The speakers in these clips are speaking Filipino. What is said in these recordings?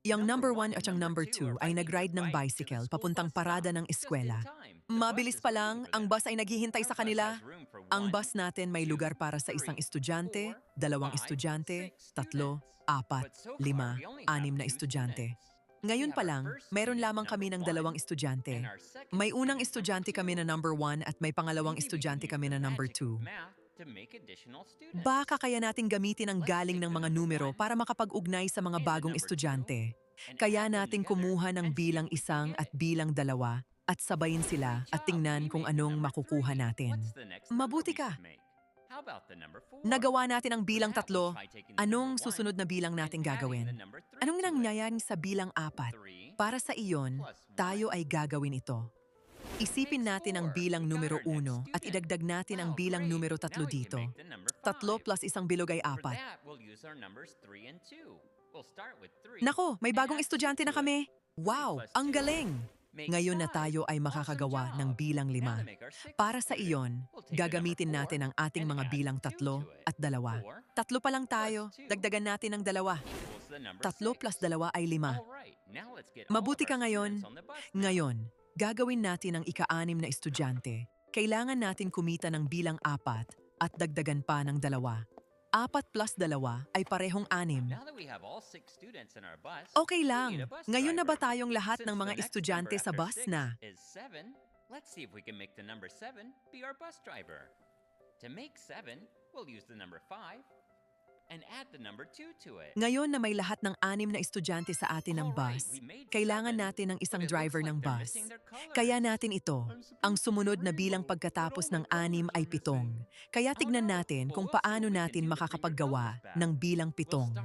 Yang number 1 at yung number 2 ay nag-ride ng bicycle papuntang parada ng eskwela. Mabilis pa lang, ang bus ay naghihintay sa kanila. Ang bus natin may lugar para sa isang estudyante, dalawang estudyante, tatlo, apat, lima, anim na estudyante. Ngayon pa lang, meron lamang kami ng dalawang estudyante. May unang estudyante kami na number 1 at may pangalawang estudyante kami na number 2. Baka kaya nating gamitin ang galing ng mga numero para makapag-ugnay sa mga bagong estudyante. Kaya nating kumuha ng bilang 1 at bilang 2 at sabayin sila at tingnan kung anong makukuha natin. Mabuti ka! Nagawa natin ang bilang 3. Anong susunod na bilang natin gagawin? Anong nangyayari sa bilang 4? Para sa iyon, tayo ay gagawin ito. Isipin natin ang bilang numero 1 at idagdag natin ang bilang numero 3 dito. 3 plus isang bilog ay 4. Nako, may bagong estudyante na kami! Wow, ang galing! Ngayon na tayo ay makakagawa ng bilang 5. Para sa iyon, gagamitin natin ang ating mga bilang 3 at 2. 3 pa lang tayo, dagdagan natin ng 2. 3 plus 2 ay 5. Mabuti ka ngayon. Ngayon, gagawin natin ang ika-6 na estudyante. Kailangan natin kumita ng bilang 4 at dagdagan pa ng 2. 4 plus 2 ay parehong 6. Okay lang. Ngayon na ba tayong lahat ng mga estudyante sa bus na? Let's see if we can make the number 7 be our bus driver. To make 7, we'll use the number 5 and add the number 2 to it. Ngayon na may lahat ng 6 na estudyante sa atin ng bus, kailangan natin ng isang driver ng bus. Kaya natin ito. Ang sumunod na bilang pagkatapos ng 6 ay 7. Kaya tignan natin kung paano natin makakapaggawa ng bilang 7.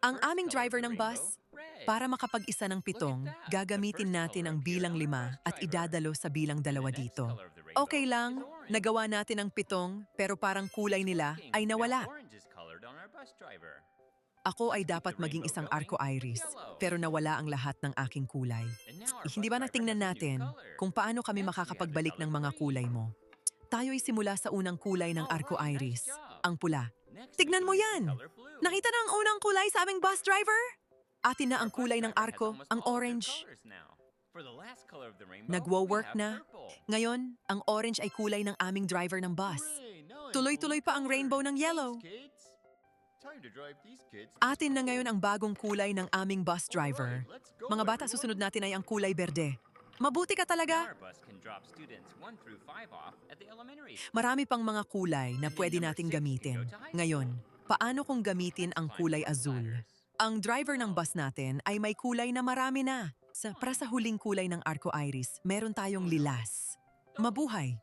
Ang aming driver ng bus, para makapag-isa ng 7, gagamitin natin ang bilang 5 at idadalo sa bilang 2 dito. Okay lang, nagawa natin ang 7 pero parang kulay nila ay nawala. Ako ay dapat maging isang arco-iris, pero nawala ang lahat ng aking kulay. Hindi ba natingnan natin kung paano kami makakapagbalik ng mga kulay mo? Tayo'y simula sa unang kulay ng arco-iris, ang pula. Tignan mo yan! Nakita na ang unang kulay sa aming bus driver? Atin na ang kulay ng arko, ang orange. Nagwo-work na. Ngayon, ang orange ay kulay ng aming driver ng bus. Tuloy-tuloy pa ang rainbow ng yellow. Atin na ngayon ang bagong kulay ng aming bus driver. Mga bata, susunod natin ay ang kulay berde. Mabuti ka talaga! Marami pang mga kulay na pwede nating gamitin. Ngayon, paano kung gamitin ang kulay azul? Ang driver ng bus natin ay may kulay na marami na. Para sa huling kulay ng arco-iris, meron tayong lilas. Mabuhay!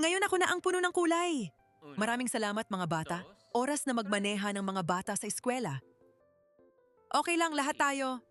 Ngayon ako na ang puno ng kulay! Maraming salamat mga bata. Oras na magmaneha ng mga bata sa eskwela. Okay lang, lahat tayo.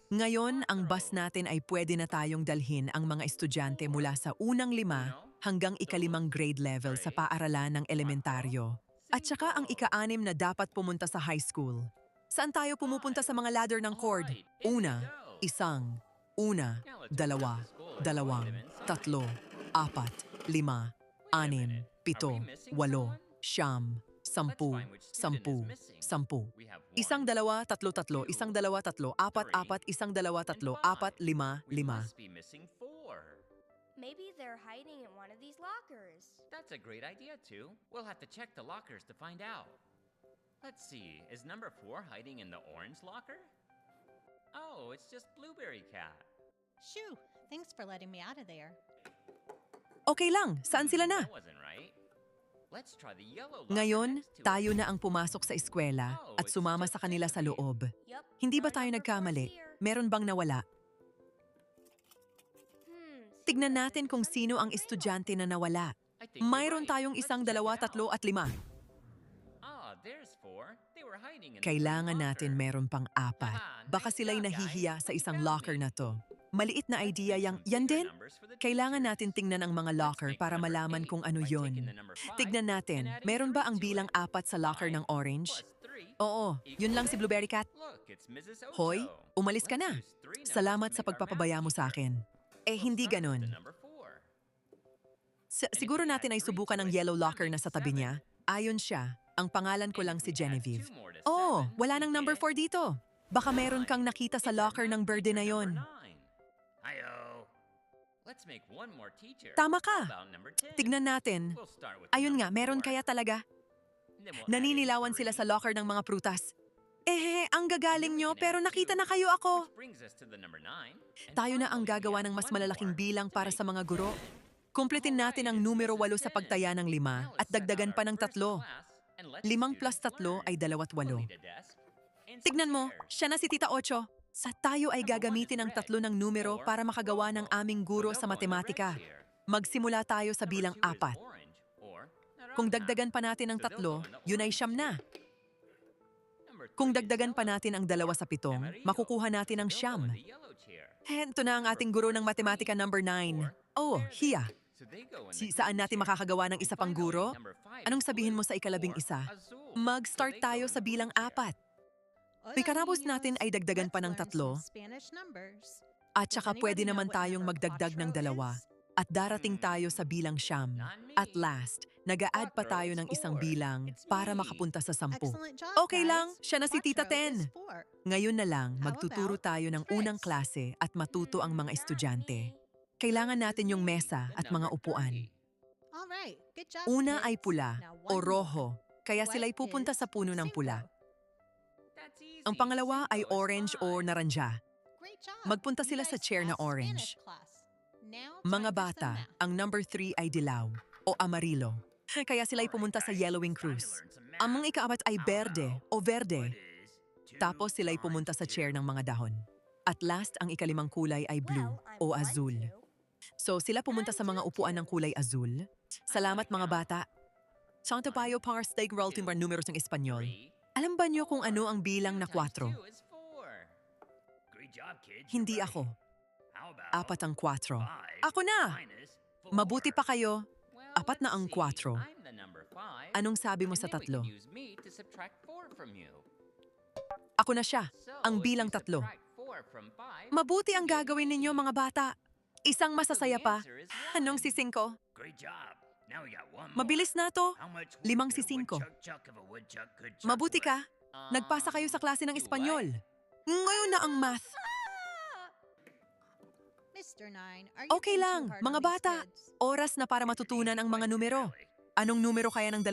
Ngayon, ang bus natin ay pwede na tayong dalhin ang mga estudyante mula sa unang 5 hanggang ika-5 grade level sa paaralan ng elementaryo. At saka ang ika-6 na dapat pumunta sa high school. Saan tayo pumupunta sa mga ladder ng chord? 1, 1, 2, 2, 2, 3, 4, 5, 6, 7, 8, 9, 7, 8, 10, 10, 10. 10. 1, 2, 3, 3, 1, 2, 3, 4, 4, 1, 2, 3, 4, 5, 5. Maybe they're hiding in one of these lockers. That's a great idea, too. We'll have to check the lockers to find out. Let's see, is number 4 hiding in the orange locker? Oh, it's just Blueberry Cat. Shoo! Thanks for letting me out of there. Okay lang, saan sila na? That wasn't right. Let's try the yellow locker Ngayon, next to tayo it. na ang pumasok sa eskwela at sumama sa kanila sa loob. Yup. Hindi ba our tayo number nagkamali? 4's here. Meron bang nawala? Tignan natin kung sino ang estudyante na nawala. I think you're Mayroon right. tayong Let's 1, check 2, it 3 out. at 5. Ah, there's 4. They were hiding in the Kailangan green natin locker. meron pang 4. Baka sila'y nahihiya sa isang locker na to. Maliit na idea yan din? Kailangan natin tingnan ang mga locker para malaman kung ano yon. Tignan natin, meron ba ang bilang 4 sa locker ng orange? Oo, yun lang si Blueberry Cat. Hoy, umalis ka na. Salamat sa pagpapabaya mo sa akin. Eh, hindi ganun. Siguro natin ay subukan ang yellow locker na sa tabi niya. Ayon siya. Ang pangalan ko lang si And we add Genevieve. 2 more to Oh, 7, wala we nang number get 4 dito. Baka meron kang nakita sa It's locker ng another birthday na teacher yon. number 9. Hi-oh. Let's make one more teacher. Tama How ka. about number 10? Tignan natin. We'll start with the Ayun nga, number meron 4. kaya talaga. Then we'll add in Naninilawan sila 3. sa locker ng mga prutas. Ang gagaling And then we nyo, can pero add nakita 2, na kayo ako. which brings us to the number 9. And Tayo na ang finally, we gagawa add ng mas one malalaking more bilang to para make sa mga 10. guro. Kumpletin natin ang numero 8 sa pagtaya ng 5 Now at let's set dagdagan out pa our ng first 3. class and let the 5 plus students 3 ay learn. 28. We'll need a desk and some Tignan mo, chairs. siya na si Tita Ocho. Sa tayo ay gagamitin ang 3 ng numero para makagawa ng aming guro sa matematika. Magsimula tayo sa bilang 4. Kung dagdagan pa natin ang 3, yun ay 9 na. Kung dagdagan pa natin ang 2 sa 7, makukuha natin ang 9. Hento na ang ating guro ng matematika number 9. Oh, hiya. Saan natin makakagawa ng isa pang guro? Anong sabihin mo sa ika-11? Mag-start tayo sa bilang 4. Pagkatapos natin ay dagdagan pa ng 3. At saka pwede naman tayong magdagdag ng 2. At darating tayo sa bilang 9. At last, nag-a-add pa tayo ng isang bilang para makapunta sa 10. Okay lang, siya na si Tita Ten. Ngayon na lang, magtuturo tayo ng unang klase at matuto ang mga estudyante. Kailangan natin yung mesa at mga upuan. Una ay pula o rojo, kaya sila'y pupunta sa puno ng pula. Ang pangalawa ay orange o naranja. Magpunta sila sa chair na orange. Mga bata, ang number 3 ay dilaw o amarilo. Kaya sila'y pumunta sa yellowing cruise. Ang mga ika-4 ay berde o verde. Tapos sila'y pumunta sa chair ng mga dahon. At last, ang ika-5 kulay ay blue o azul. So sila pumunta sa mga upuan ng kulay azul. Salamat mga bata. Santo Payo para steak roll timber numeros ng Espanyol. Alam ba niyo kung ano ang bilang na 4? Hindi ako. 4 ang 4. Ako na! Mabuti pa kayo. 4 na ang 4. Anong sabi mo sa 3? Ako na siya, ang bilang 3. Mabuti ang gagawin ninyo mga bata. Isang masasaya pa. Anong si 5? Mabilis na to. 5 si 5. Mabuti ka. Nagpasa kayo sa klase ng Espanyol. Ngayon na ang math. Okay lang, mga bata. Oras na para matutunan ang mga numero. Anong numero kaya ng 2?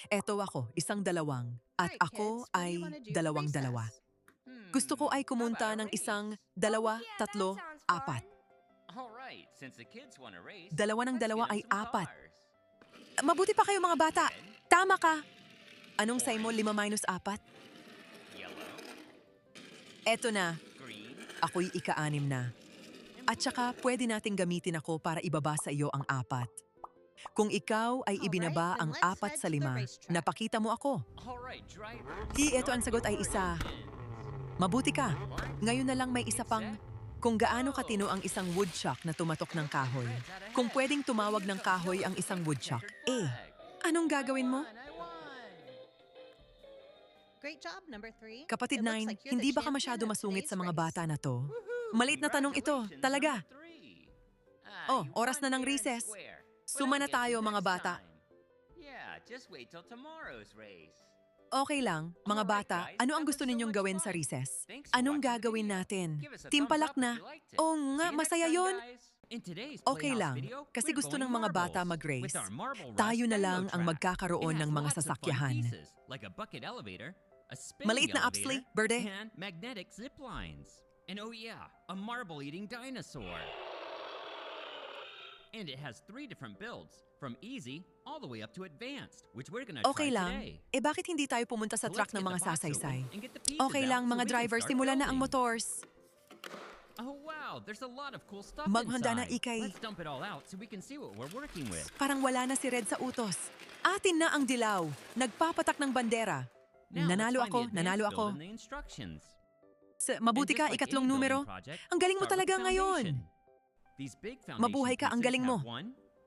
Eto ako, 1 2. At ako ay 2 2. Gusto ko ay kumunta ng 1, 2, 3, 4. 2 ng 2 ay 4. Mabuti pa kayo mga bata. Tama ka. Anong say mo 5 minus 4? Eto na. Ako'y ika-6 na. At saka pwede nating gamitin ako para ibaba sa iyo ang 4. Kung ikaw ay ibinaba ang 4 sa 5, napakita mo ako. Eto ang sagot ay 1. Mabuti ka. Ngayon na lang may isa pang... Kung gaano katino ang isang woodchuck na tumatok ng kahoy. Kung pwedeng tumawag ng kahoy ang isang woodchuck, anong gagawin mo? Kapatid 9, hindi ba ka masyado masungit sa mga bata na to? Maliit na tanong ito, talaga. Oh, oras na ng recess. Suma na tayo mga bata. Okay lang, mga bata, ano ang gusto ninyong gawin sa recess? Anong gagawin natin? Timpalak na. Oo nga, masaya yon. Okay lang, kasi gusto ng mga bata mag-race. Tayo na lang ang magkakaroon ng mga sasakyahan. Maliit na upsli, Berde. And magnetic zip lines. And oh yeah, a marble-eating dinosaur. And it has 3 different builds, from easy all the way up to advanced, which we're gonna Okay try lang, today. bakit hindi tayo pumunta sa So truck let's ng get mga the box sasaysay? open and get the pieces Okay out lang so mga we can driver, start simulan na ang building. motors. Oh wow, there's a lot of cool stuff Maghanda na, inside. Ikay. Let's dump it all out so we can see what we're working with. Parang wala na si Red sa utos. Atin na ang dilaw. Nagpapatak ng bandera. Now, Nanalo let's ako, find the nanalo advanced ako. build and the instructions. Mabuti And ka, just like ikatlong any numero. building project, Ang galing mo start with talaga the ngayon. foundation. These big Mabuhay foundation ka, ang pieces galing mo. have 1,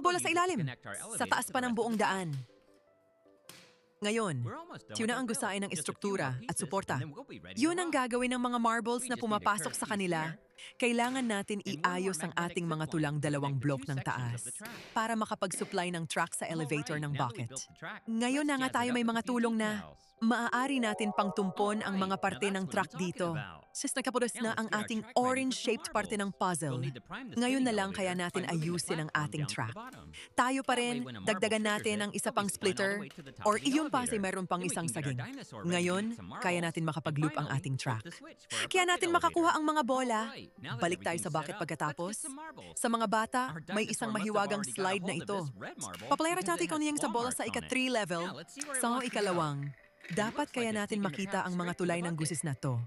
mga bola We'll sa use it to ilalim. connect our Sa elevator taas to pa the ng rest of buong the daan. Ngayon, We're almost done tuna with ang our build. gusain ng Just a few estruktura more at pieces, suporta. and then we'll be ready to Yun ang rock. gagawin ng mga marbles We na just need a pumapasok curved sa piece kanila here, Kailangan natin iayos ang ating mga tulang dalawang block ng taas para makapag-supply ng track sa elevator ng bucket. Ngayon na nga tayo may mga tulong na. Maaari natin pang tumpon ang mga parte ng track dito. Since nagkapulos na ang ating orange-shaped parte ng puzzle, ngayon na lang kaya natin ayusin ang ating track. Tayo pa rin, dagdagan natin ang isa pang splitter, or iyon pa ay mayroon pang isang saging. Ngayon, kaya natin makapag-loop ang ating track. Kaya natin makakuha ang mga bola. Balik tayo sa bucket pagkatapos. Sa mga bata, may isang mahiwagang slide na ito. Papalayaran natin kung niyang sa bola sa ika-3 level. Sa ikalawang, dapat kaya natin makita ang mga tulay ng gusis na to.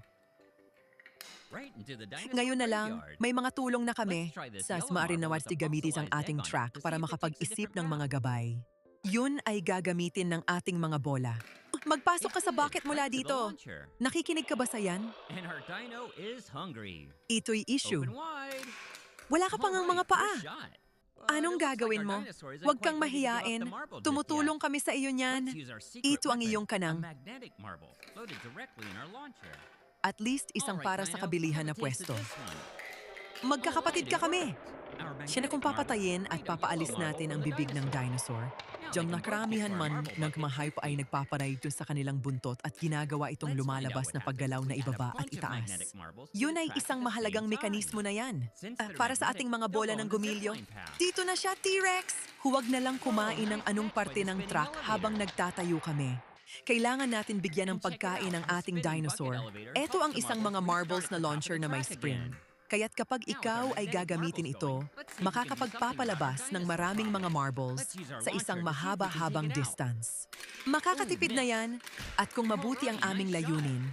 Ngayon na lang, may mga tulong na kami sa maaari na gamitin ang ating track para makapag-isip ng mga gabay. Yun ay gagamitin ng ating mga bola. Magpasok ka sa bucket mula dito. Nakikinig ka ba sa yan? Ito'y issue. Wala ka pang ang mga paa. Anong gagawin mo? Huwag kang mahiyain. Tumutulong kami sa iyo niyan. Ito ang iyong kanang. At least isang para sa kabilihan na pwesto. Magkakapatid ka kami. Siya na kung papatayin at papaalis natin ang bibig ng dinosaur. Diyang nakaramihan man ng mahayop ay nagpaparayto sa kanilang buntot at ginagawa itong lumalabas na paggalaw na ibaba at itaas. Yun ay isang mahalagang mekanismo na yan. Para sa ating mga bola ng gumilyo. Dito na siya, T-Rex! Huwag na lang kumain ng anong parte ng truck habang nagtatayo kami. Kailangan natin bigyan ng pagkain ang ating dinosaur. Ito ang isang mga marbles na launcher na may spring. Kaya't kapag ikaw ay gagamitin ito, makakapagpapalabas ng maraming mga marbles sa isang mahaba-habang distance. Makakatipid na yan, at kung mabuti ang aming layunin,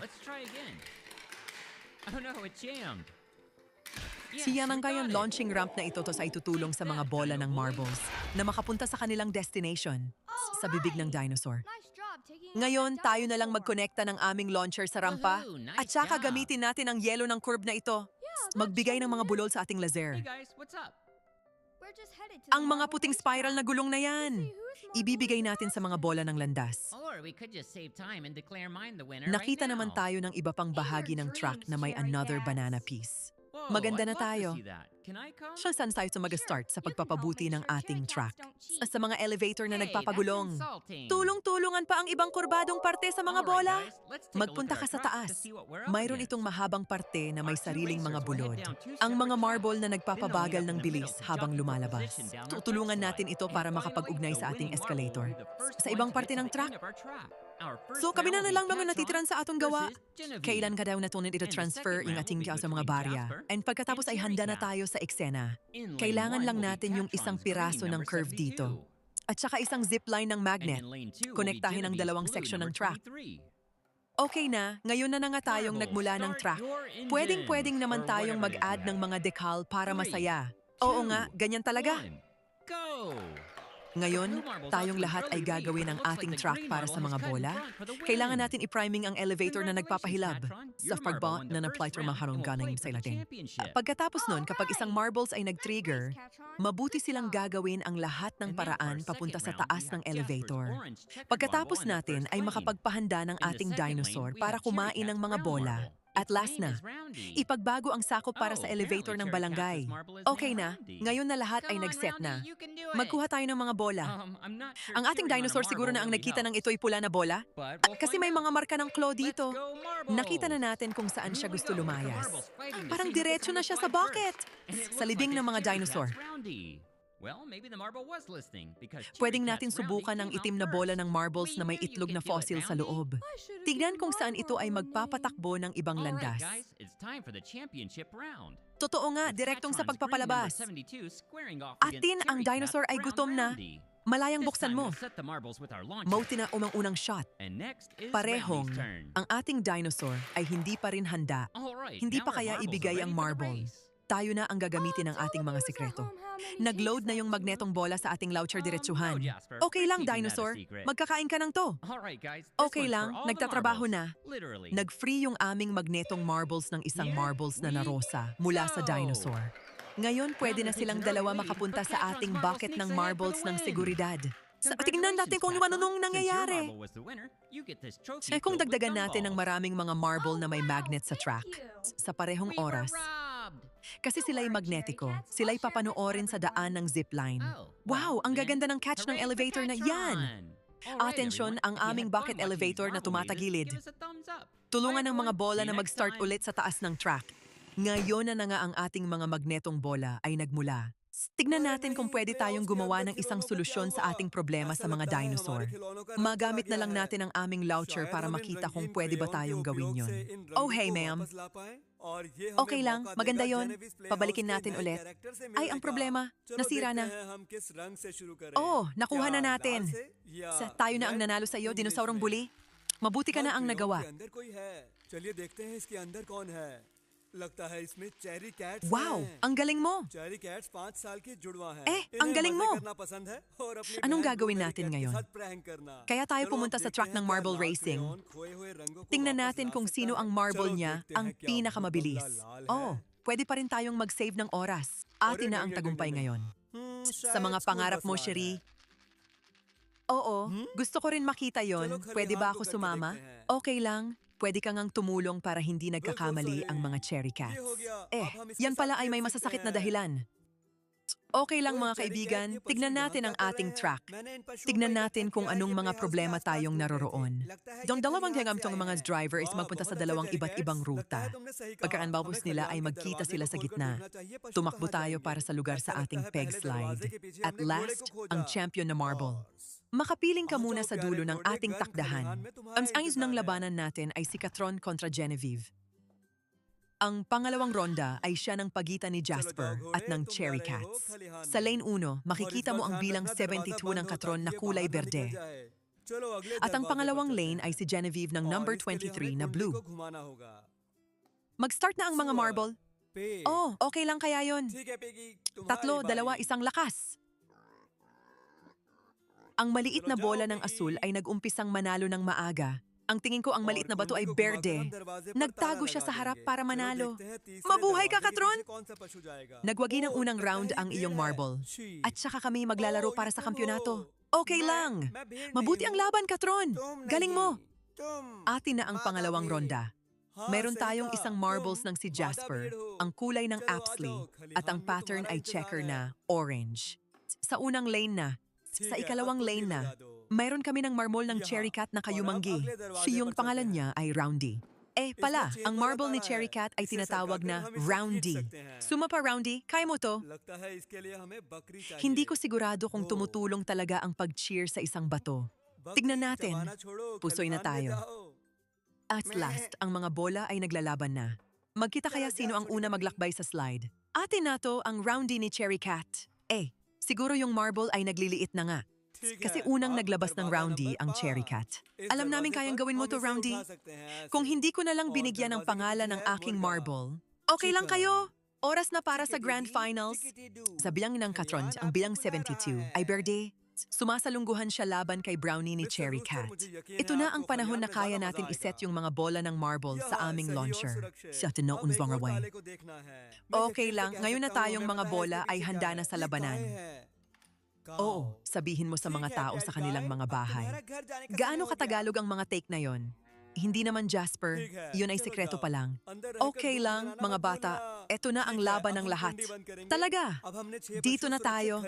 siya ang kayang launching ramp na ito sa itutulong sa mga bola ng marbles na makapunta sa kanilang destination, sa bibig ng dinosaur. Ngayon, tayo na lang magkonekta ng aming launcher sa rampa at saka gamitin natin ang yelo ng curve na ito. Magbigay ng mga bulol sa ating laser. Ang mga puting spiral na gulong na yan. Ibibigay natin sa mga bola ng landas. Nakita naman tayo ng iba pang bahagi ng track na may another banana piece. Maganda na tayo. Saan tayo sa mag-start sa pagpapabuti ng ating track? Sa mga elevator na nagpapagulong. Tulong-tulungan pa ang ibang kurbadong parte sa mga bola. Magpunta ka sa taas. Mayroon itong mahabang parte na may sariling mga bulod. Ang mga marble na nagpapabagal ng bilis habang lumalabas. Tutulungan natin ito para makapag-ugnay sa ating escalator. Sa ibang parte ng track. So kami na lang mga natitiran sa atong gawa. Kailan ka daw natunod ito transfer yung ating sa mga barya. And pagkatapos ay handa na tayo sa eksena. Kailangan lang natin yung isang piraso ng curve dito. At saka isang zipline ng magnet. Konektahin ang dalawang section ng track. Okay na, ngayon na nga tayong nagmula ng track. Pwedeng naman tayong mag-add ng mga decal para masaya. Oo nga, ganyan talaga. Ngayon, tayong lahat ay gagawin ang ating track para sa mga bola. Kailangan natin i-priming ang elevator na nagpapahilab sa pagba na na-apply ng maharong ganing sa ilalim. Pagkatapos nun, kapag isang marbles ay nag-trigger, mabuti silang gagawin ang lahat ng paraan papunta sa taas ng elevator. Pagkatapos natin ay makapagpahanda ng ating dinosaur para kumain ng mga bola. At last na, ipagbago ang sakop para sa elevator ng balangay. Okay na, ngayon na lahat ay nag-set na. Magkuha tayo ng mga bola. Ang ating dinosaur siguro na ang nagkita ng ito'y pula na bola. Kasi may mga marka ng claw dito. Nakita na natin kung saan siya gusto lumayas. Parang diretso na siya sa bucket. Sa libing ng mga dinosaur. Pwedeng natin subukan ang itim na bola ng marbles na may itlog na fossil sa loob. Tignan kung saan ito ay magpapatakbo ng ibang landas. Totoo nga, direktong sa pagpapalabas. Atin, ang dinosaur ay gutom na. Malayang buksan mo. Mauti na unang shot. Parehong, ang ating dinosaur ay hindi pa rin handa. Hindi pa kaya ibigay ang marble. Tayo na ang gagamitin ng ating mga sikreto. Nag-load na yung magnetong bola sa ating launcher diretsuhan. Okay lang, dinosaur. Magkakain ka ng to. Okay lang, nagtatrabaho na. Nag-free yung aming magnetong marbles ng isang marbles na narosa mula sa dinosaur. Ngayon, pwede na silang dalawa makapunta sa ating bucket ng marbles ng seguridad. Tingnan natin kung anong nangyayari. Kung dagdagan natin ng maraming mga marble na may magnet sa track, sa parehong oras, robbed. Kasi sila'y magnetiko. Sila'y papanoorin sa daan ng zipline. Oh, Wow, ang then, gaganda ng catch ng hooray for elevator na yan! Catron! Alright, Atensyon, everyone. ang If you aming had fun bucket watching elevator these na marble meters, tumatagilid. give us a thumbs up. Tulungan ng Bye, mga everyone. bola See na you next mag-start time. ulit sa taas ng track. Ngayon na nga ang ating mga magnetong bola ay nagmula. Tignan natin kung pwede tayong gumawa ng isang solusyon sa ating problema sa mga dinosaur. Magamit na lang natin ang aming launcher para makita kung pwede ba tayong gawin yun. Oh, hey ma'am. Okay lang, maganda yon. Pabalikin natin ulit. Ay, ang problema, nasira na. Oh, nakuha na natin. Tayo na ang nanalo sa iyo, dinosaurong buli. Mabuti ka na ang nagawa. चलिए देखते हैं इसके अंदर कौन है लगता है इसमें चेरी कैट्स Wow, हैं। ang galing mo. Cherry cats 5 साल की जुड़वा हैं। ang इन्हें galing मजे mo. करना पसंद है और अपनी Anong बहन gagawin ब्लूबेरी natin कैट के ngayon? साथ prank करना। Kaya tayo चलो pumunta अब sa देखते track हैं ng क्या marble लाल racing. क्रेयॉन खोए हुए रंगों को Tingnan वापस natin ला kung सकता sino है। ang marble चलो niya देखते हैं ang क्या वो pinakamabilis. बगला लाल है। Oh, pwede pa rin tayong mag-save ng oras. Atin na ang tagumpay ngayon. Sa शायद mga स्कूल pangarap बस mo, ला रहा Cherie. है। Oo, gusto ko rin makita yon. Chalo, khali Pwede ba hath ako ko karke sumama? dekhte hain. Okay lang. Pwede ka ngang tumulong para hindi nagkakamali ang mga cherry cats. Ye ho gaya. Eh, Ab hum iske yan pala sath ay may khel masasakit sakte na hain. dahilan. Okay lang Oy, mga cherry kaibigan, cat, ye tignan pashi natin ang yahan kya kar ating rahe hain? track. Maine in pashuon Tignan ko natin ikatha kung kiya, anong ye mga playhouse problema ke aaspas tayong ghum rahe the। naroroon. Lagta hai Dong ye dalawang khalihan hangam se tong aaye mga hain। driver is Wow, magpunta sa bahut dalawang achha iba't cherry ibang cats। ruta. Lagta hai tumne sahi kaha। Pagkaanbapos Hame nila khalihan ay ke magkita darwaze sila ko sa khol kar gitna. dekhna chahiye, pashu Tumakbo kahan tayo jayenge। para sa lugar sa Aisa ating lagta hai peg pehle slide. darwaze ke piche At humne घोड़े last, ko khoja। ang champion na marble. Horse। Makapiling ka Ah, muna jao sa pyare dulo ng घोड़े, ating gun takdahan. khalihan mein tumhara Ang ayos ng intezar hai। labanan natin ay si Catron kontra Genevieve. Ang pangalawang ronda ay siya ng pagitan ni Jasper at ng Cherry Cats. Sa lane 1, makikita mo ang bilang 72 ng Catron na kulay berde. At ang pangalawang lane ay si Genevieve ng number 23 na blue. Mag-start na ang mga marble. Oh, okay lang kaya yon. 3, 2, 1 lakas. Ang maliit na bola ng asul ay nag-umpisang manalo ng maaga. Ang tingin ko ang maliit na bato ay berde. Nagtago siya sa harap para manalo. Mabuhay ka, Catron! Nagwagi ng unang round ang iyong marble. At saka kami maglalaro para sa kampyonato. Okay lang. Mabuti ang laban, Catron. Galing mo. Atin na ang pangalawang ronda. Meron tayong isang marbles ng si Jasper, ang kulay ng Apsley, at ang pattern ay checker na orange. Sa unang lane na, sa ikalawang lane na, mayroon kami ng marmol ng Cherry Cat na kayumanggi. Yung pangalan niya ay Roundy. Eh pala, ang marble ni Cherry Cat ay tinatawag na Roundy. Suma pa Roundy, kaya mo to? Hindi ko sigurado kung tumutulong talaga ang pag-cheer sa isang bato. Tignan natin. Pusoy na tayo. At last, ang mga bola ay naglalaban na. Magkita kaya sino ang una maglakbay sa slide. Atin na to ang Roundy ni Cherry Cat. Eh, siguro yung marble ay nagliliit na nga. Kasi unang naglabas ng Roundy ang Cherry Cat. Alam namin kayang gawin mo to, Roundy. Kung hindi ko na lang binigyan ng pangalan ng aking marble, okay lang kayo. Oras na para sa Grand Finals. Sa bilang ng Catron, ang bilang 72 ay berde. Sumasalungguhan siya laban kay Brownie ni Cherry Cat. Ito na ang panahon na kaya natin iset yung mga bola ng marble sa aming launcher. Sa tinoon away. Okay lang, ngayon na tayong mga bola ay handa na sa labanan. Oo, sabihin mo sa mga tao sa kanilang mga bahay. Gaano katagalog ang mga take na yon? Hindi naman Jasper, yun ay sekreto pa lang. Okay lang, mga bata, eto na ang laban ng lahat. Talaga, dito na tayo.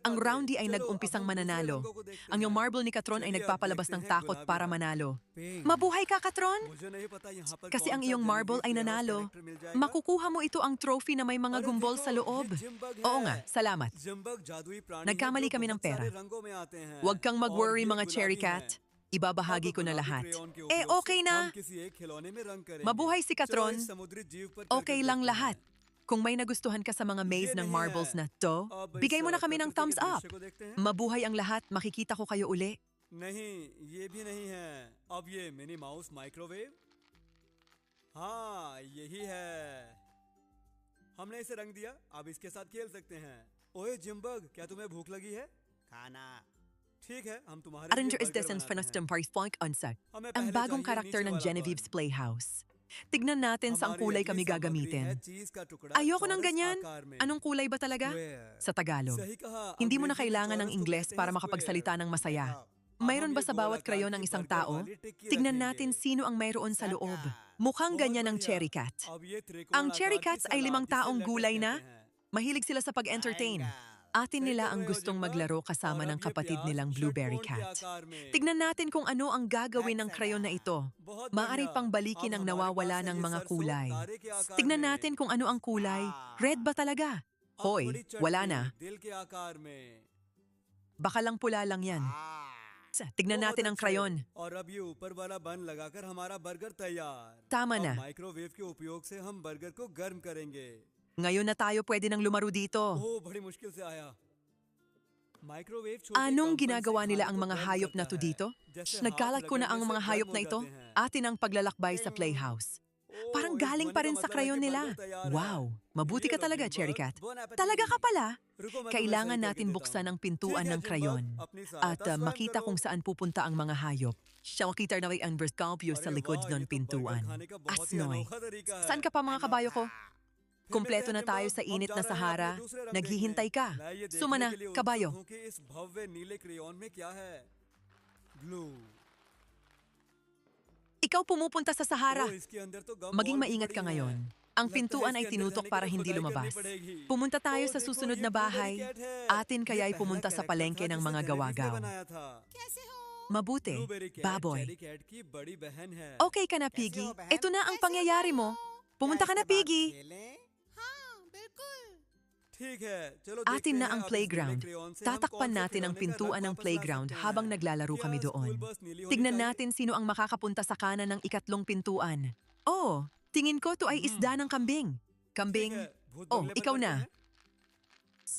Ang Roundy ay nag-umpisang mananalo. Ang yung marble ni Catron ay nagpapalabas ng takot para manalo. Mabuhay ka, Catron! Kasi ang iyong marble ay nanalo. Makukuha mo ito ang trophy na may mga gumbol sa loob. Oo nga, salamat. Nagkamali kami ng pera. Huwag kang mag-worry mga Cherry Cat. Ibabahagi ko na lahat. Eh, okay na. Mabuhay si Catron. Okay lang lahat. Kung may nagustuhan ka sa mga maze ng marbles na to, bigay mo na kami ng thumbs up. Mabuhay ang lahat, makikita ko kayo uli. नहीं ये भी नहीं है अब ये Minnie Mouse microwave हाँ यही है हमने इसे रंग दिया अब इसके साथ खेल सकते हैं ओए जिम्बग क्या तुम्हें भूख लगी है खाना ठीक है हम तुम्हारे लिए Arranger is बर्गर Descent बनाते Fenastum हैं Paris Point Unsag. हमें Ang पहले bagong चाहिए karakter नीचे ng वाला Genevieve's बन। Playhouse. Tignan natin sa ang हमारी kulay अगली kami सामग्री है gagamitin. चीज का टुकड़ा Ayoko ng चौरस ganyan. आकार में। Anong kulay ba talaga? Square। Sa Tagalog. सही कहा, Hindi mo na अंग्रेजी में kailangan ng चौरस को Ingles कहते para हैं makapagsalita ng masaya. Mayroon ba sa bawat krayon ng isang tao? Tignan natin sino ang mayroon sa loob. Mukhang ganyan ang Cherry Cat. Ang Cherry Cats ay 5 taong gulay na. Mahilig sila sa pag-entertain. Atin nila ang gustong maglaro kasama ng kapatid nilang Blueberry Cat. Tignan natin kung ano ang gagawin ng krayon na ito. Maaari pang balikin ang nawawala ng mga kulay. Tignan natin kung ano ang kulay. Red ba talaga? Hoy, wala na. Baka lang pula lang yan. Tignan natin ang krayon. और अब ये ऊपर वाला बन लगाकर हमारा बर्गर तैयार। Tama na. अब माइक्रोवेव के उपयोग से हम बर्गर को गर्म करेंगे। Ngayon na tayo pwede nang lumaro dito. ओह, बड़ी मुश्किल से आया। माइक्रोवेव छोटे Anong कंपन से ginagawa nila खाने ang को mga गर्म hayop na करता to है। dito? जैसे Nagkalat हाथ ko na ang लगाने mga से hayop गर्म na हो ito. जाते हैं। Atin ang paglalakbay sa playhouse. ओह, Parang इस galing ध्वनि pa का rin sa मतलब है krayon कि nila. बर्गर तैयार है। Wow, mabuti ये ka लो, talaga, जिम्बर्ग। Cherry Cat. Bon appetit। Talaga ka pala. रुको, मैं तुम्हें Kailangan सही करके natin देता buksan हूँ। ang pintuan ठीक है, ng krayon जिम्बर्ग, अपनी at सहायता स्वयं makita करो। kung saan pupunta ang mga hayop. Siya makita na may ang Scorpio sa अरे likod वाह, ng ये तो बर्गर pintuan. खाने का बहुत ही Asnoy. अनोखा तरीका है। Saan ka pa mga kabayo ko? फिर Kumpleto मिलते na हैं, tayo जिम्बर्ग। sa हम init जा na रहे हैं Sahara. अपने दूसरे रंग Naghihintay देखने। ka. मैं ये देखने Sumana, के लिए उत्सुक kabayo. हूँ कि इस भव्य नीले क्रेयॉन में क्या है। Blue. Ikaw pumupunta sa Sahara. ओह, इसके अंदर तो गम Maging बॉल भी maingat पड़ी ka हैं। ngayon. Ang लगता है pintuan ay इसके अंदर tinutok जाने के para लिए hindi खुदाई करनी lumabas. पड़ेगी। Pumunta tayo ओह, sa देखो, susunod ये na Blueberry bahay. Cat है। Atin ये kaya'y पहला pumunta sa character palengke था ng जिसे mga Genevieve ने gawagaw. बनाया था। कैसे हो? Mabuti. Blueberry Cat, Baboy. Cherry Cat की बड़ी बहन है। Okay ka na, Piggy? Ito na ang pangyayari mo. Pumunta ka na, Piggy. हाँ, बिल्कुल। ठीक है, चलो Atin देखते na हैं ang अब इस playground. नीले crayon से हम Tatakpan कौन से natin ang खिलौने का pintuan रंग ng वापस ला playground सकते हैं। habang naglalaro क्या kami school doon. bus नीली होनी Tignan चाहिए? natin sino ang makakapunta sa kanan ng ikatlong pintuan. Oh, tingin ko to ay isda ng kambing. ठीक Kambing? है, भूत Oh, बंगले पर ikaw करते na. हैं?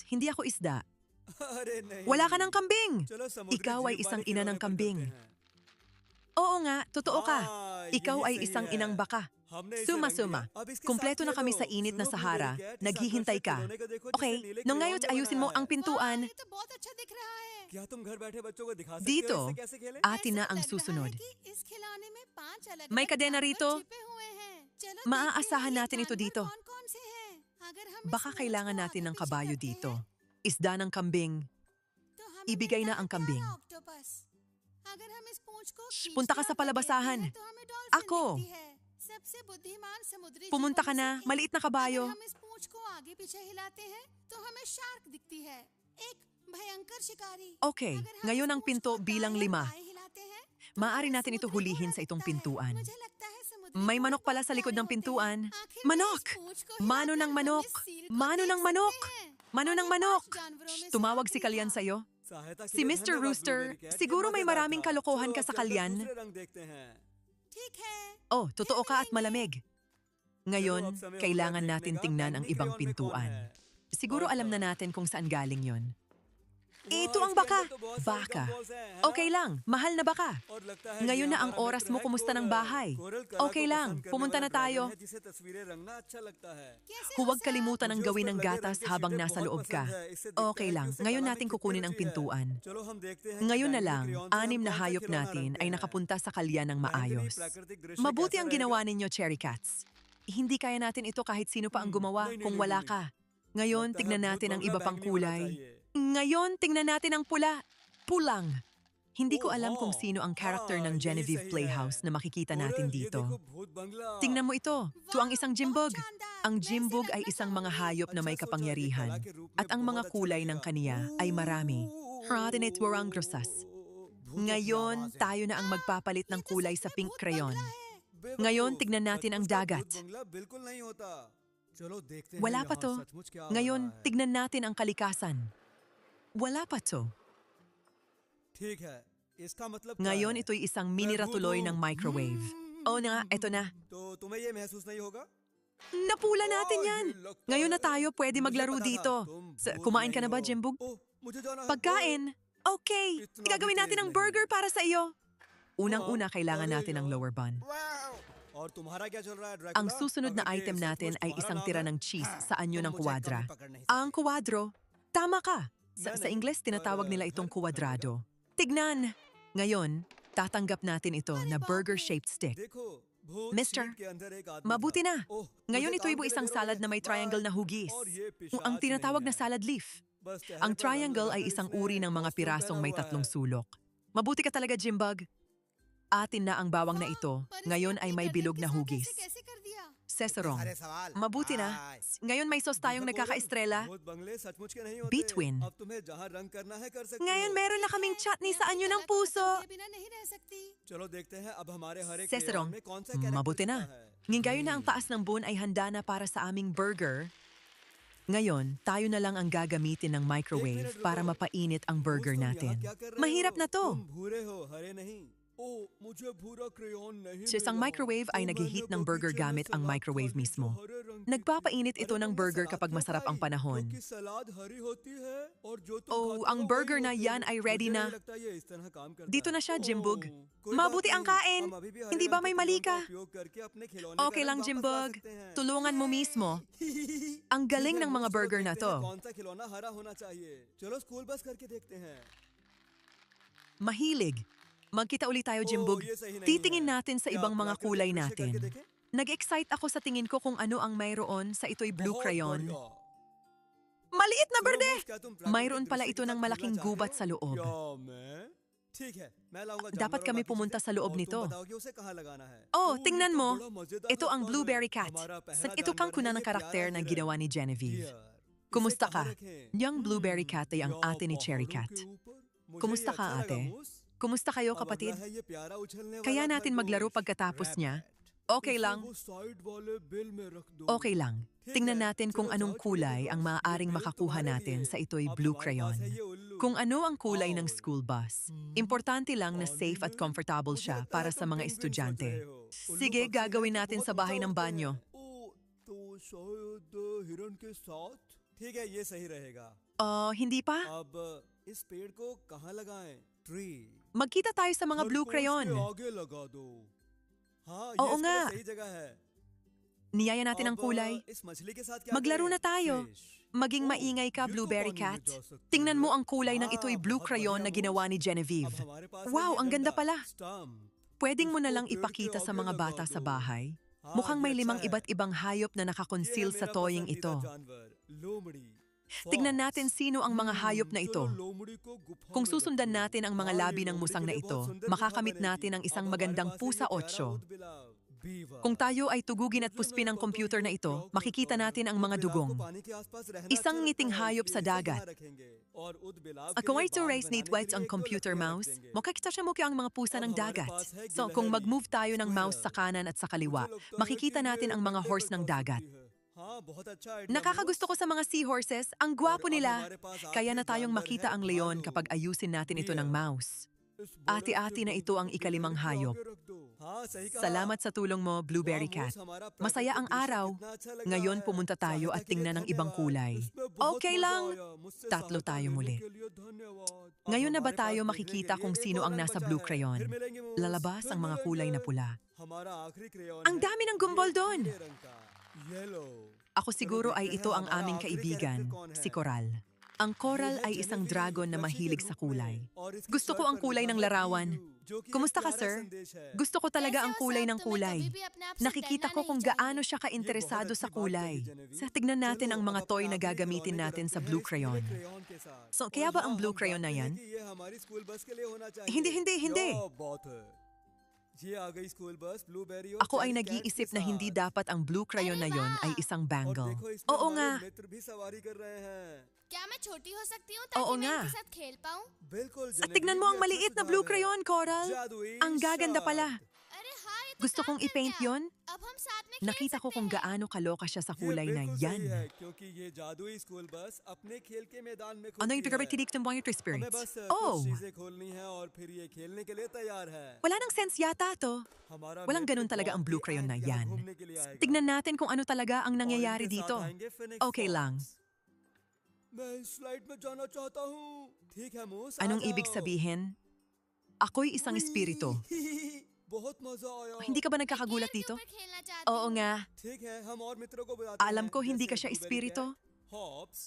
Hindi ako isda. अरे नहीं। Wala ka ng kambing. चलो समुद्री Ikaw ay जीव isang वाले ina खिलौने ng पर kambing. करते हैं। Oo nga, totoo ka. हाँ, Ikaw यही ay सही isang है। inang baka. हमने इसे Suma रंग दिया। suma. अब इसके Kumpleto साथ na kami खेलो। sa init na सुनो, Sahara. Blueberry Cat, इस Naghihintay आकर्षक ka. खिलौने को देखो, जिसे Okay, नीले nung crayon ngayon में ayusin mo बनाया ang है। pintuan. ये तो बहुत अच्छा दिख रहा है। क्या तुम घर बैठे बच्चों को दिखा सकते Dito, हो इसे कैसे खेलें? atin na ऐसा ang लग रहा susunod. है कि इस खिलौने में 5 अलग-अलग May kadena जानवर rito. छिपे हुए हैं। चलो Maaasahan देखते हैं natin ये ito जानवर dito. कौन-कौन से हैं। अगर हम इस Baka मूंछ kailangan को natin ng आगे-पीछे kabayo करते dito. हैं, Isda ng kambing. तो हमें Ibigay मिलता na है ang kambing. प्यारा octopus। अगर हम इस पूंछ को Shh, खींचते punta ka और sa पकड़ते palabasahan. हैं, तो हमें dolphin Ako. दिखती है। सबसे बुद्धिमान समुद्री Pumunta जीवों ka में na, से एक। maliit na kabayo. अगर हम इस पूंछ को आगे पीछे हिलाते हैं तो हमें शार्क दिखती है, एक भयंकर शिकारी। Okay, अगर हम ngayon इस ang पूंछ pinto को bilang दाएं और 5. बाएं हिलाते हैं, तो Maaari हमें natin ito समुद्री hulihin घोड़ा sa itong दिखता है। pintuan. मुझे लगता है समुद्री May घोड़े manok pala बहुत sa likod प्यारे ng होते हैं। pintuan. आखिर में Manok! इस पूंछ को Mano हिलाकर ng हम manok! इस सील को Mano देख ng सकते manok! हैं। Mano और ng ये 5 manok! जानवरों में से Tumawag आखिरी si Kalyan था। sa'yo. सहायता के Si लिए Mr. धन्यवाद, Rooster, Blueberry Cat, ये siguro may मजेदार maraming था। kalokohan चलो, ka sa अब चलकर Kalyan. दूसरे रंग देखते हैं। ठीक है। Oh, totoo ka at malamig. चलो, Ngayon, अब समय होगा kailangan देखने natin का tingnan ang बैंगनी ibang crayon में कौन pintuan. है। Siguro और alam na ito. natin kung saan galing yon. वाह, Ito ang इसके baka. अंदर तो बहुत सारी Baka. gumballs हैं, है Okay ना? lang, mahal na baka. और लगता है Ngayon ये na ang हमारा oras मित्र mo है, kumusta ng coral. bahay. Coral कला Okay को lang, पसंद करने pumunta वाला na tayo. dragon है, जिसे तस्वीरें रंगना अच्छा लगता है। कैसे हो Huwag सर? kalimutan ang मुझे उस gawin पर ng लगे gatas रंग के habang छींटे nasa बहुत loob ka. पसंद है। इससे दिखता Okay है कि lang, उसे ngayon कला में natin कितनी kukunin ang रुचि है। pintuan. चलो, हम देखते हैं कि Ngayon na बैंगनी lang, crayon से हम 6 na कौन सा hayop खिलौना natin रंगते ay हैं। nakapunta sa kalyan ng बैंगनी maayos. प्राकृतिक दृश्य Mabuti कैसा ang रहेगा? ginawa ninyo, Cherry Cats. Hindi kaya natin ito kahit sino pa ang gumawa नहीं, नहीं, kung नहीं, wala नहीं, ka. Ngayon, लगता है tignan भूत natin ang बंगला iba pang बैंगनी होना kulay. चाहिए। Ngayon, tingnan natin ang pula. Pulang. Hindi ko Oh, alam kung हाँ, sino ang character हाँ, ng यही Genevieve सही Playhouse है। na makikita कोरल, natin ये dito. देखो भूत बंगला। Tingnan mo ito. Ito ang isang jimbog. बहुत शानदार। Ang मैं इसे jimbog ay रखना isang mga चाहूंगी। hayop na may अच्छा सोचा, ये kapangyarihan. कला के रूप में At ang mga बहुत अच्छा kulay ng लगेगा। kaniya ay marami. Haratinit warang grosas. भूतों की Ngayon, आवाज़ है। tayo na ang magpapalit ng ये तो kulay सच sa में pink भूत crayon. बंगला है। बेवकूफ, Ngayon, tignan natin ang सचमुच का dagat. भूत बंगला बिल्कुल नहीं होता। चलो देखते हैं Wala pa यहाँ to. सचमुच क्या हो Ngayon, रहा है। tignan natin ang kalikasan. Wala pa to. ठीक है, इसका मतलब क्या Ngayon, है? ito'y isang मैं mini भूत ratuloy हूँ। ng microwave. Oo na nga, eto na. तो तुम्हें ये महसूस नहीं होगा? Napula natin ओह, yan. ये लगता Ngayon na है- tayo pwede मुझे maglaro पता था, dito. तुम भूत Kumain ka नहीं na ba, हो। Jimbog? ओह, मुझे जाना है। Pagkain. Okay, Itna gagawin natin detail ang nahi. burger para sa iyo. Unang-una, Oh, kailangan अरे natin ang यार। lower bun. और तुम्हारा क्या चल रहा है, ड्रैकुला? Ang susunod na अगर ये item natin सचमुच ay तुम्हारा isang नाम tira है, ng cheese sa anyo तुम ng मुझे kuwadra. कभी पकड़ नहीं सकते। Ang kuwadro, tama ka. Sa Yan eh, Ingles, tinatawag para nila itong घर kuwadrado. Tignan! Ngayon, tatanggap natin ito na burger-shaped stick. देखो, भूत Mister, शीट के अंदर एक आदमी Mabuti था। na. ओह, Ngayon मुझे ito'y काम के isang लिए salad na may Bye. triangle na hugis. और ये Ang पिशाच tinatawag नहीं na है। salad leaf. बस चेहरे Ang पर रंग triangle लगाकर ay isang इसने uri ng mga costume pirasong पहना may हुआ है। tatlong sulok. Mabuti ka talaga, Jimbug. Atin na ang bawang na ito. Ngayon ay may bilog na hugis. कैसे कर दिया? Cesarong, सारे सवाल mabuti na. आज। Ngayon may sauce tayong nagkaka-estrela. भूत बंगले सचमुच के नहीं होते। Between. अब तुम्हें जहाँ रंग करना है कर सकते Ngayon हो। meron na kaming chutney sa anyo ng puso. ये बिना नहीं रह सकती। चलो देखते हैं अब हमारे हर एक Cesarong, में कौन सा character mabuti na. इसका है। Ngayon na ang taas ng buon ay handa na para sa aming burger. Ngayon, tayo na lang ang gagamitin ng microwave para mapainit ang burger तुम यहाँ natin. क्या कर रहे Mahirap हो? na to. तुम भूरे हो हरे नहीं। ओ, मुझे भूरा crayon नहीं Sa isang मिला। microwave ay तो nag-heat मैंने ng burger बगीचे में gamit ang सलाद microwave खा ली mismo. जो हरे रंग की Nagpapainit थी। ito अरे ng तुमने burger सलाद kapag क्यों masarap ang खाई? panahon. क्योंकि सलाद हरी होती है और जो तुम Oh, खाते ang हो burger वही na होती yan है। ay ready मुझे na. नहीं लगता ये इस तरह काम करता Dito है। na siya, Jimbug. ओह, कोई Mabuti बात ang नहीं। kain. हम अभी भी हरे Hindi ba रंग may के mali खिलौनों ka? का उपयोग करके अपने खिलौने Okay का lang, रंग वापस ला Jimbug. सकते हैं। Tulungan mo mismo. Ang galing ठीक है, ng mga चलो burger na देखते to. हैं कौन सा खिलौना हरा होना चाहिए। चलो स्कूल बस करके देखते हैं। Mahilig. Magkita ulit tayo, Jimbug. ये सही नहीं Titingin है। natin sa क्या ibang mga प्राकृतिक kulay दृश्य natin. करके देखें? Nag-excite ako sa tingin ko kung ano ang mayroon sa ito'y blue बहुत crayon. बढ़िया। Maliit na सुनो, berde! मोस, क्या तुम प्राकृतिक Mayroon pala दृश्य ito के ng साथ malaking खेलना चाहते gubat हो? sa loob. या मैं? ठीक है, मैं लाऊंगा Dapat जानवर और kami बाकी pumunta चीजें, sa loob और nito. तुम बताओगे उसे कहाँ लगाना है। Oh, ओह, tingnan ये तो mo. बड़ा मजेदार Ito ang लगता blueberry है। cat. हमारा पहला Ito kang जानवर kuna है ng ये karakter प्यारा na हिरन। ginawa ni Genevieve. Deer, इसे Kumusta कहाँ ka? रखें? Yung blueberry cat ay ang या ate ni Cherry पहाड़ों Cat. के ऊपर? मुझे Kumusta ये ka, अच्छा लगा, ate? मोस। Kumusta kayo, अब kapatid? अगला है ये प्यारा उछलने Kaya वाला natin maglaro खरगोश, pagkatapos niya? rabbit। Okay इसे lang. वो side वाले bill में रख दो। Okay lang. Tingnan natin kung anong kulay ang maaaring makakuha natin sa ito'y blue crayon. Kung ano ang kulay ng school bus. Importante lang na safe at comfortable siya para sa mga estudyante. Sige, gagawin natin sa bahay ng banyo. तो शायद हिरन के साथ ठीक है ये सही रहेगा Hindi pa? अब इस पेड़ को कहाँ लगाएं tree Magkita tayo sa mga blue crayon. आगे लगा दो हाँ ये Oo इसके nga. लिए सही जगह है Niyaya natin ang अब, kulay. इस मछली के साथ क्या Maglaro करें? na tayo. Fish. Maging Oh, maingay ka, ये तो blueberry पानी में cat. जा सकती Tingnan है। mo ang kulay ng ito'y blue बहुत crayon na बढ़िया, ginawa मोस। ni Genevieve. अब हमारे पास है Wow, ये ang ganda डंडा, pala. stump। Pwedeng mo na इसको lang पेड़ के ipakita sa आगे mga लगा bata sa दो। bahay. हाँ, Mukhang ये may अच्छा 5 है। iba't ibang hayop na ये है nakakonceal sa मेरा toying पसंदीदा ito. जानवर, लोमड़ी, Tignan fox। natin sino ang mga hayop na ito. चलो लोमड़ी को गुफा Kung में susundan रखो। natin ang mga हाँ, labi ये ng लोमड़ी musang के na लिए ito, बहुत सुंदर makakamit गुफा natin ang बनेगी। isang अब हमारे magandang पास है pusa ये प्यारा 8. ऊदबिलाव, beaver। Kung tayo ay tugugin at puspin ng computer na ito, makikita natin ang mga ऊदबिलाव को dugong. पानी के आसपास रहना Isang अच्छा ngiting लगता है, hayop sa इसलिए इसे dagat. यहाँ रखेंगे। और ऊदबिलाव के Kung लिए ay to बांध raise बनाने nitwits के ang लिए एक दो computer लकड़ियाँ mouse, रख देंगे। makakita siya mo ang mga pusa ng अब हमारे dagat. पास है So kung गिलहरी, mag-move tayo ng mouse sa squirrel। kanan at sa kaliwa, मुझे लगता है makikita कि natin ये ang mga डंडे horse पर ng जा dagat. सकती है। हाँ, बहुत अच्छा आइडिया, Nakakagusto मोस। ko sa mga seahorses, ang gwapo अब nila. हमारे पास Kaya आखिरी na tayong जानवर makita है ang leon भालू। kapag ayusin natin ito ng Deer। mouse. इस बड़े Ati-ati से na ito ang बंदूक को ikalimang गिलहरी के hayop. आगे रख दो। हाँ, सही कहा। Salamat sa tulong mo, blueberry वाह, cat. मोस, हमारा Masaya प्राकृतिक ang दृश्य araw. कितना अच्छा लग रहा Ngayon है। pumunta tayo सहायता at के लिए tingnan ang ibang धन्यवाद। kulay. इसमें बहुत Okay मजा lang. आया। मुझसे Tatlo सहायता tayo लेने muli. के लिए धन्यवाद। अब Ngayon na ba हमारे tayo पास makikita देखने के kung लिए sino एक और ang रंग nasa बचा blue है। crayon? फिर मिलेंगे, मोस। Lalabas फिर ang mga kulay na मिलेंगे। pula. हमारा आखिरी crayon Ang है dami ng ये gumball doon. पीले रंग का, yellow। Ako चलो siguro देखते ay हैं ito ang हमारा aming आखिरी kaibigan, character कौन है। si Coral. Ang coral ये है ay isang Genevieve, dragon na लक्ष्य के mahilig sa रूप में। kulay. और इसकी Gusto शर्ट ko ang पर kulay लिखा ng है larawan. PU, जो कि एक Kumusta ka, प्यारा sir? संदेश है। Gusto ko talaga कैसे ang हो, kulay sir? ng तुम्हें kulay. कभी भी अपने आप से Nakikita डरना ko नहीं kung चाहिए। gaano siya ka-interesado sa kulay. Sa tignan natin ang mga toy na gagamitin natin sa blue crayon. So, kaya ba ang blue crayon na yan? Hindi. Ako ay nag-iisip na hindi dapat ang blue crayon na yon ay isang bangle. Oo nga. क्या मैं छोटी हो सकती हूँ Oo ताकि मैं nga. इनके साथ खेल पाऊँ? At tignan mo ang maliit na blue crayon, Coral. Ang gaganda pala. अरे हाँ, ये तो Gusto kong काम कर i-paint गया। yon. अब हम साथ में खेल Nakita ko सकते kung हैं। gaano kaloka siya sa kulay na yan. क्योंकि ये जादुई स्कूल बस अपने खेल के मैदान में Ano yung खुलती taga है। tinik ng mga हमें spirits? बस Oh, कुछ चीजें खोलनी है और फिर ये खेलने के लिए तैयार है। wala nang sense yata to. हमारा Walang मित्र ganun talaga ang बहुत blue ही crayon na आएगा, yan. घूमने के लिए आएगा। Tignan natin kung ano talaga ang और nangyayari इनके साथ dito. आएंगे Phoenix Okay Fox। lang. मैं इस स्लाइड में जाना चाहता हूँ। ठीक है मूस, आ Anong ibig जाओ। sabihin? Ako'y isang espiritu. बहुत मजा आया। Hindi ka ba मैं nagkakagulat गेम के dito? ऊपर खेलना चाहती Oo हूँ। nga. ठीक है, हम और मित्रों को बुलाते Alam हैं, ko hindi जैसे ka siya Blueberry espiritu. Cat, Hops,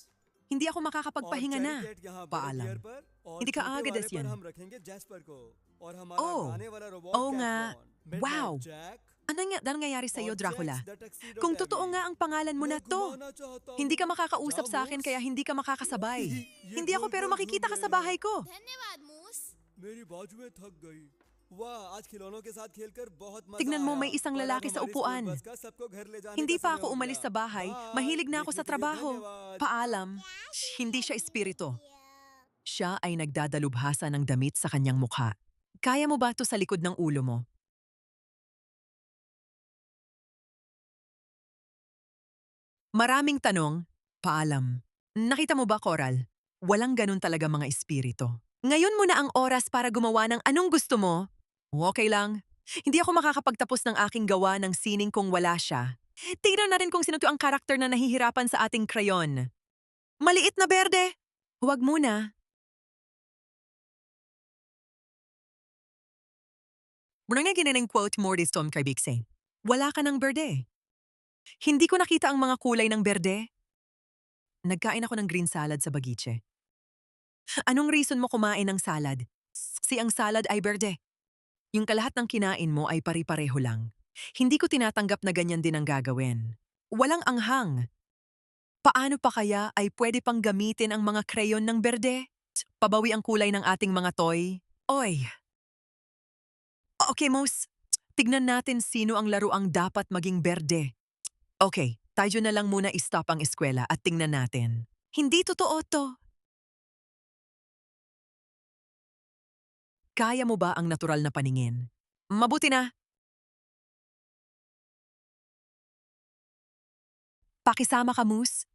Hindi ako और makakapagpahinga na. Cherry Cat यहाँ बड़े Paalam. deer पर, और Hindi ka छोटे agad वाले पर yan. हम रखेंगे Jasper को, और हमारा Oh. गाने वाला robot Oo nga. Catron, Midnight Wow. Jack, Ano nangyayari sa iyo, और Dracula? Jax the Tuxedo Kung Daddy. totoo nga ang pangalan mo na मैं to, घुमाना चाहता hindi ka हूँ। makakausap जा, sa akin Moose। kaya hindi ka makakasabay. ये Hindi ako गोल pero गोल makikita ka घूम sa रहे bahay हैं। ko. धन्यवाद मूस। मेरी बाजुएं थक गई। वाह, आज खिलौनों के साथ खेलकर बहुत मजा Tignan mo, आया। may isang और अब lalaki sa हमारी स्कूल upuan. बस का सबको घर ले जाने Hindi का pa समय ako हो umalis गया। sa bahay. Bye, Mahilig na ako देखने sa के लिए trabaho. धन्यवाद। Paalam. Hindi siya espiritu. Siya ay nagdadalubhasa ng damit sa kanyang mukha. Kaya mo ba to sa likod ng ulo mo? Maraming tanong, paalam. Nakita mo ba, Coral? Walang ganun talaga mga espiritu. Ngayon mo na ang oras para gumawa ng anong gusto mo. Okay lang. Hindi ako makakapagtapos ng aking gawa ng sining kung wala siya. Tingnan natin kung sino to ang karakter na nahihirapan sa ating crayon. Maliit na berde! Huwag muna. Muna nga ginanang quote Mortis Tom kay Bixie. Wala ka ng berde. Hindi ko nakita ang mga kulay ng berde. Nagkain ako ng green salad sa Bagiche. Anong reason mo kumain ng salad? Si ang salad ay berde. Yung kalahat ng kinain mo ay pari-pareho lang. Hindi ko tinatanggap na ganyan din ang gagawin. Walang anghang. Paano pa kaya ay pwede pang gamitin ang mga crayon ng berde? Pabawi ang kulay ng ating mga toy. Oy! Okay, Mos. Tignan natin sino ang laruang dapat maging berde. Okay, tayo na lang muna i-stop ang eskwela at tingnan natin. Hindi totoo to. Kaya mo ba ang natural na paningin? Mabuti na. Pakisama ka, Moose.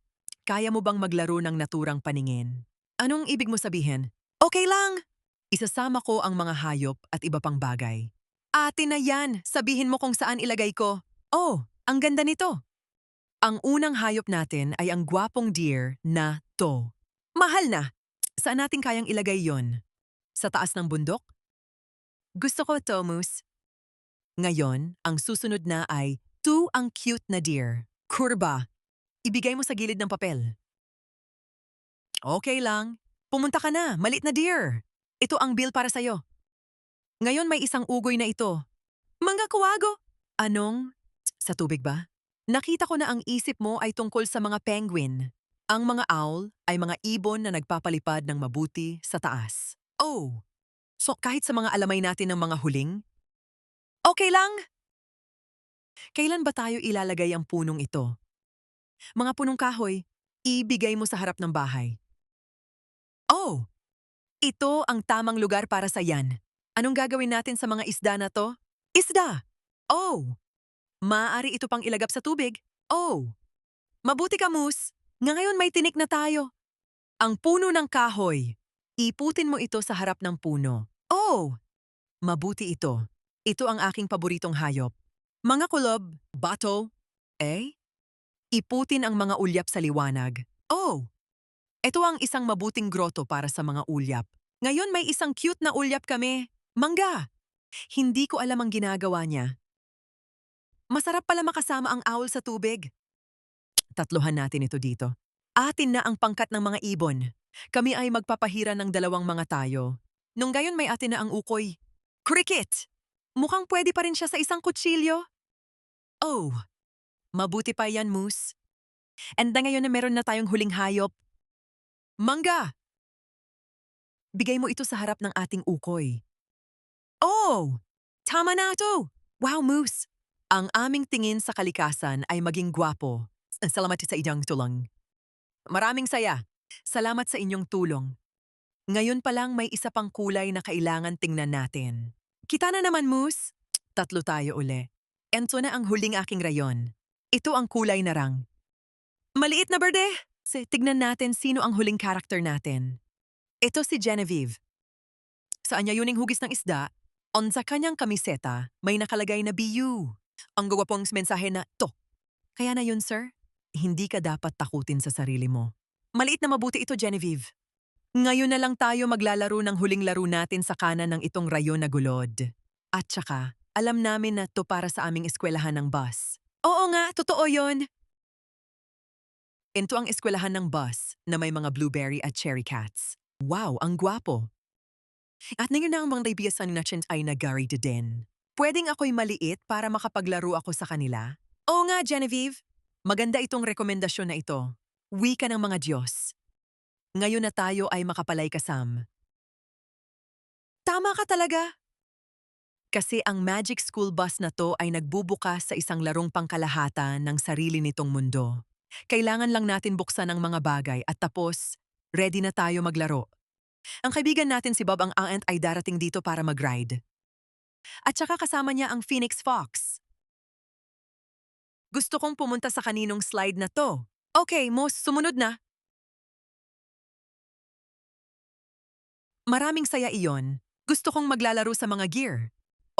Kaya mo bang maglaro ng naturang paningin? Anong ibig mo sabihin? Okay lang. Isasama ko ang mga hayop at iba pang bagay. Atin na yan. Sabihin mo kung saan ilagay ko. Oh, ang ganda nito. Ang unang hayop natin ay ang gwapong deer na to. Mahal na. Saan natin kayang ilagay yon? Sa taas ng bundok? Gusto ko to, Moose. Ngayon, ang susunod na ay ang cute na deer. Kurba. Ibigay mo sa gilid ng papel. Okay lang. Pumunta ka na, malit na deer. Ito ang bill para sa'yo. Ngayon may isang ugoy na ito. Mangga kuwago. Anong? Sa tubig ba? Nakita ko na ang isip mo ay tungkol sa mga penguin. Ang mga owl ay mga ibon na nagpapalipad ng mabuti sa taas. Oh, so kahit sa mga alamay natin ng mga huling? Okay lang. Kailan ba tayo ilalagay ang punong ito? Mga punong kahoy, ibigay mo sa harap ng bahay. Oh, ito ang tamang lugar para sa yan. Anong gagawin natin sa mga isda na to? Isda! Oh, maaari ito pang ilagap sa tubig. Oh, mabuti ka, Moose. Ngayon may tinik na tayo. Ang puno ng kahoy. Iputin mo ito sa harap ng puno. Oh, mabuti ito. Ito ang aking paboritong hayop. Mga kulob, bato, iputin ang mga ulyap sa liwanag. Oh, ito ang isang mabuting groto para sa mga ulyap. Ngayon may isang cute na ulyap kami. Mangga! Hindi ko alam ang ginagawa niya. Masarap pala makasama ang owl sa tubig. Tatluhan natin ito dito. Atin na ang pangkat ng mga ibon. Kami ay magpapahira ng dalawang mga tayo. Nung gayon may atin na ang ukoy. Cricket! Mukhang pwede pa rin siya sa isang kutsilyo. Oh, mabuti pa yan, Moose. And na ngayon na meron na tayong huling hayop. Mangga! Bigay mo ito sa harap ng ating ukoy. Oh! Tama na ito! Wow, Moose! Ang aming tingin sa kalikasan ay maging gwapo. Salamat sa inyong tulong. Maraming saya. Salamat sa inyong tulong. Ngayon pa lang may isa pang kulay na kailangan tingnan natin. Kita na naman, Moose. Tatlo tayo uli. Ento na ang huling aking rayon. Ito ang kulay na rang. Maliit na berde! Tignan natin sino ang huling karakter natin. Ito si Genevieve. Sa anyayuning hugis ng isda, on sa kanyang kamiseta, may nakalagay na BU. Ang gawapong mensahe na to. Kaya na yun, sir. Hindi ka dapat takutin sa sarili mo. Maliit na mabuti ito, Genevieve. Ngayon na lang tayo maglalaro ng huling laro natin sa kanan ng itong rayon na gulod. At saka, alam namin na to para sa aming eskwelahan ng bus. Oo nga, totoo yon. Ito ang eskwelahan ng bus na may mga blueberry at cherry cats. Wow, ang gwapo. At ngayon na ang mga kaibigan natin ay nagari din. Pwedeng ako'y maliit para makapaglaro ako sa kanila? Oo nga, Genevieve. Maganda itong rekomendasyon na ito. Wika ng mga Diyos. Ngayon na tayo ay makapalay kasam. Tama Tama ka talaga. Kasi ang Magic School Bus na to ay nagbubukas sa isang larong pangkalahatan ng sarili nitong mundo. Kailangan lang natin buksan ang mga bagay at tapos, ready na tayo maglaro. Ang kaibigan natin si Bob ang Ant ay darating dito para mag-ride. At saka kasama niya ang Phoenix Fox. Gusto kong pumunta sa kaninong slide na to. Okay, Moss, sumunod na. Maraming saya iyon. Gusto kong maglalaro sa mga gear.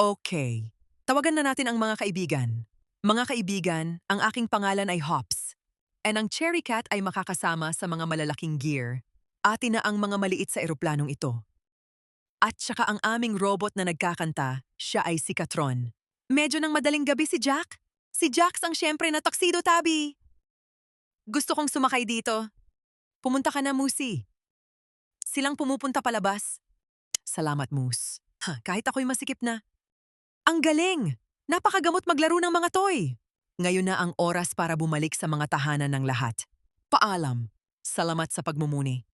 Okay. Tawagan na natin ang mga kaibigan. Mga kaibigan, ang aking pangalan ay Hops. And ang Cherry Cat ay makakasama sa mga malalaking gear. Atin na ang mga maliit sa eroplanong ito. At saka ang aming robot na nagkakanta, siya ay si Katron. Medyo nang madaling gabi si Jack. Si Jax ang siyempre na tuxedo tabi. Gusto kong sumakay dito. Pumunta ka na, Musi. Silang pumupunta palabas. Salamat, Moose. Kahit ako'y masikip na. Ang galing! Napakagamot maglaro ng mga toy. Ngayon na ang oras para bumalik sa mga tahanan ng lahat. Paalam. Salamat sa pagmumuni.